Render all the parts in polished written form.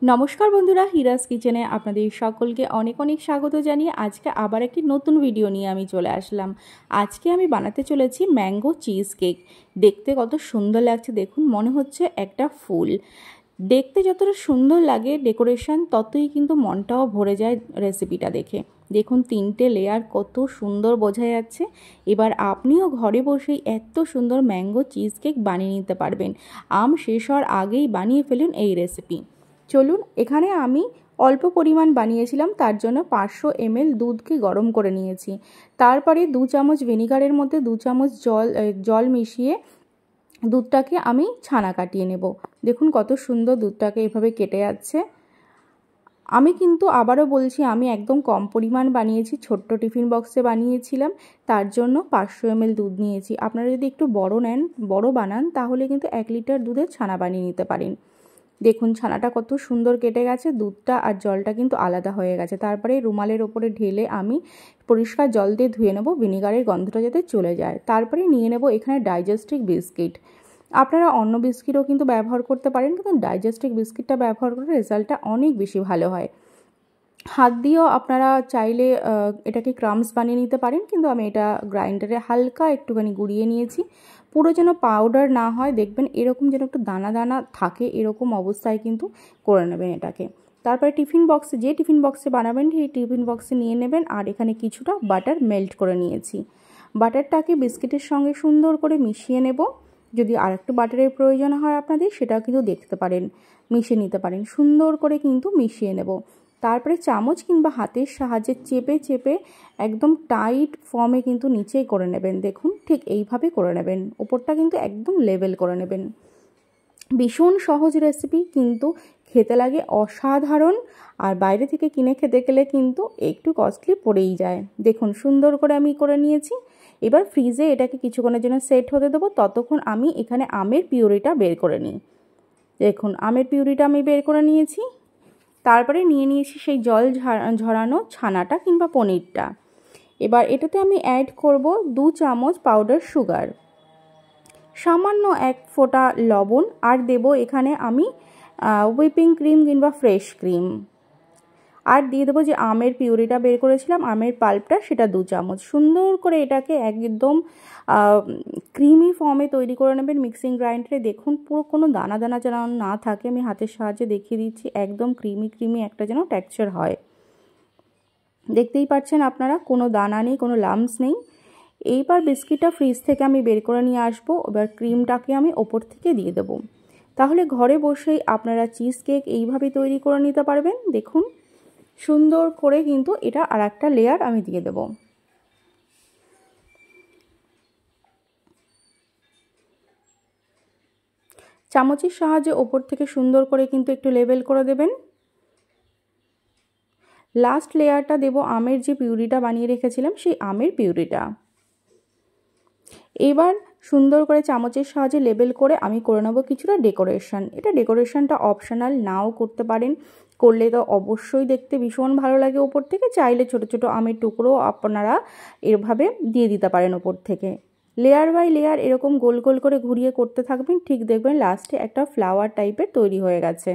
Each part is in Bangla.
নমস্কার বন্ধুরা, হিরাস কিচেনে আপনাদের সকলকে অনেক অনেক স্বাগত জানিয়ে আজকে আবার একটি নতুন ভিডিও নিয়ে আমি চলে আসলাম। আজকে আমি বানাতে চলেছি ম্যাঙ্গো চিজ কেক। দেখতে কত সুন্দর লাগছে দেখুন, মনে হচ্ছে একটা ফুল। দেখতে যতটা সুন্দর লাগে ডেকোরেশন, ততই কিন্তু মনটাও ভরে যায় রেসিপিটা দেখে। দেখুন 3টে লেয়ার কত সুন্দর বোঝা যাচ্ছে। এবার আপনিও ঘরে বসেই এত সুন্দর ম্যাঙ্গো চিজ কেক বানিয়ে নিতে পারবেন। আম শেষ হওয়ার আগেই বানিয়ে ফেলুন এই রেসিপি। চলুন, এখানে আমি অল্প পরিমাণ বানিয়েছিলাম, তার জন্য 500 ml দুধকে গরম করে নিয়েছি। তারপরে 2 চামচ ভিনিগারের মধ্যে 2 চামচ জল মিশিয়ে দুধটাকে আমি ছানা কাটিয়ে নেব। দেখুন কত সুন্দর দুধটাকে এভাবে কেটে যাচ্ছে। আমি কিন্তু আবারও বলছি, আমি একদম কম পরিমাণ বানিয়েছি, ছোট্ট টিফিন বক্সে বানিয়েছিলাম, তার জন্য 500 ml দুধ নিয়েছি। আপনারা যদি একটু বড় বানান তাহলে কিন্তু 1 লিটার দুধের ছানা বানিয়ে নিতে পারেন। দেখুন ছানাটা কত সুন্দর কেটে গেছে, দুধটা আর জলটা কিন্তু আলাদা হয়ে গেছে। তারপরে রুমালের ওপরে ঢেলে আমি পরিষ্কার জল দিয়ে ধুয়ে নেব, ভিনিগারের গন্ধটা যাতে চলে যায়। তারপরে নিয়ে নেব এখানে ডাইজেস্টিক বিস্কিট। আপনারা অন্য বিস্কিটও কিন্তু ব্যবহার করতে পারেন, কিন্তু ডাইজেস্টিক বিস্কিটটা ব্যবহার করলে রেজাল্টটা অনেক বেশি ভালো হয়। হাত দিয়েও আপনারা চাইলে এটাকে ক্রাম্বস বানিয়ে নিতে পারেন, কিন্তু আমি এটা গ্রাইন্ডারে হালকা একটুখানি গুঁড়িয়ে নিয়েছি। পুরো যেন পাউডার না হয়, দেখবেন এরকম যেন একটু দানা দানা থাকে, এরকম অবস্থায় কিন্তু করে নেবেন এটাকে। তারপরে যে টিফিন বক্সে বানাবেন সেই টিফিন বক্সে নিয়ে নেবেন। আর এখানে কিছুটা বাটার মেল্ট করে নিয়েছি। বাটারটাকে বিস্কিটের সঙ্গে সুন্দর করে মিশিয়ে নেব। যদি আর একটু বাটারের প্রয়োজন হয় আপনাদের, সেটাও কিন্তু দেখতে পারেন, মিশিয়ে নিতে পারেন। সুন্দর করে কিন্তু মিশিয়ে নেব। তারপরে চামচ কিংবা হাতের সাহায্যে চেপে চেপে একদম টাইট ফর্মে কিন্তু নিচেই করে নেবেন। দেখুন ঠিক এইভাবে করে নেবেন, ওপরটা কিন্তু একদম লেভেল করে নেবেন। ভীষণ সহজ রেসিপি, কিন্তু খেতে লাগে অসাধারণ। আর বাইরে থেকে কিনে খেতে গেলে কিন্তু একটু কস্টলি পড়েই যায়। দেখুন সুন্দর করে আমি করে নিয়েছি। এবার ফ্রিজে এটাকে কিছুক্ষণের জন্য সেট হতে দেবো। ততক্ষণ আমি এখানে আমের পিউরিটা বের করে নিই। দেখুন আমের পিউরিটা আমি বের করে নিয়েছি। তারপরে নিয়ে নিয়েছি সেই জল ঝরানো ছানাটা কিংবা পনিরটা। এবার এটাতে আমি অ্যাড করব 2 চামচ পাউডার সুগার, সামান্য 1 ফোঁটা লবণ, আর দেব এখানে আমি হুইপিং ক্রিম কিংবা ফ্রেশ ক্রিম। আর দিয়ে দেবো যে আমের পিউরিটা বের করেছিলাম, আমের পাল্পটা, সেটা 2 চামচ। সুন্দর করে এটাকে একদম ক্রিমি ফর্মে তৈরি করে নেবেন মিক্সিং গ্রাইন্ডারে। দেখুন পুরো কোনো দানা দানা যেন না থাকে, আমি হাতের সাহায্যে দেখিয়ে দিচ্ছি, একদম ক্রিমি একটা যেন টেক্সচার হয়। দেখতেই পাচ্ছেন আপনারা, কোনো দানা নেই, কোনো লাম্পস নেই। এইবার বিস্কিটটা ফ্রিজ থেকে আমি বের করে নিয়ে আসবো। এবার ক্রিমটাকে আমি ওপর থেকে দিয়ে দেবো। তাহলে ঘরে বসেই আপনারা চিজ কেক এইভাবে তৈরি করে নিতে পারবেন। দেখুন সুন্দর করে কিন্তু এটা আর একটা লেয়ার আমি দিয়ে দেব। চামচের সাহায্যে ওপর থেকে সুন্দর করে কিন্তু একটু লেবেল করে দেবেন। লাস্ট লেয়ারটা দেব আমের যে পিউরিটা বানিয়ে রেখেছিলাম, সেই আমের পিউরিটা। এবার সুন্দর করে চামচের সাহায্যে লেবেল করে আমি করে নেব কিছুটা ডেকোরেশন। এটা ডেকোরেশনটা অপশনাল, নাও করতে পারেন, করলে তো অবশ্যই দেখতে ভীষণ ভালো লাগে। ওপর থেকে চাইলে ছোট ছোট আমের টুকরো আপনারা এভাবে দিয়ে দিতে পারেন ওপর থেকে। লেয়ার বাই লেয়ার এরকম গোল গোল করে ঘুরিয়ে করতে থাকবেন, ঠিক দেখবেন লাস্টে একটা ফ্লাওয়ার টাইপের তৈরি হয়ে গেছে।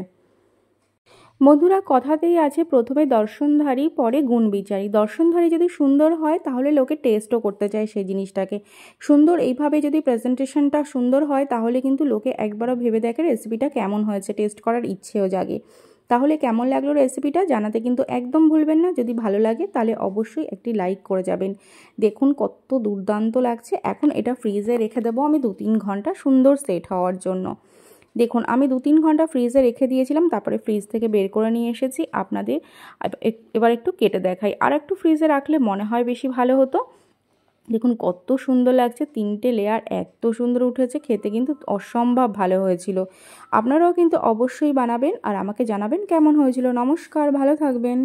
বন্ধুরা কথাতেই আছে, প্রথমে দর্শনধারী পরে গুণ বিচারী। দর্শনধারী যদি সুন্দর হয় তাহলে লোকে টেস্টও করতে চায় সেই জিনিসটাকে। সুন্দর এইভাবে যদি প্রেজেন্টেশনটা সুন্দর হয় তাহলে কিন্তু লোকে একবারও ভেবে দেখে রেসিপিটা কেমন হয়েছে, টেস্ট করার ইচ্ছেও জাগে। তাহলে কেমন লাগলো রেসিপিটা জানাতে কিন্তু একদম ভুলবেন না। যদি ভালো লাগে তাহলে অবশ্যই একটি লাইক করে যাবেন। দেখুন কত দুর্দান্ত লাগছে। এখন এটা ফ্রিজে রেখে দেবো আমি 2-3 ঘন্টা সুন্দর সেট হওয়ার জন্য। দেখুন আমি 2-3 ঘন্টা ফ্রিজে রেখে দিয়েছিলাম, তারপরে ফ্রিজ থেকে বের করে নিয়ে এসেছি। আপনাদের এবার একটু কেটে দেখাই। আর একটু ফ্রিজে রাখলে মনে হয় বেশি ভালো হতো। দেখুন কত সুন্দর লাগছে, 3টে লেয়ার এত সুন্দর উঠেছে, খেতে কিন্তু অসম্ভব ভালো হয়েছিল। আপনারাও কিন্তু অবশ্যই বানাবেন আর আমাকে জানাবেন কেমন হয়েছিল। নমস্কার, ভালো থাকবেন।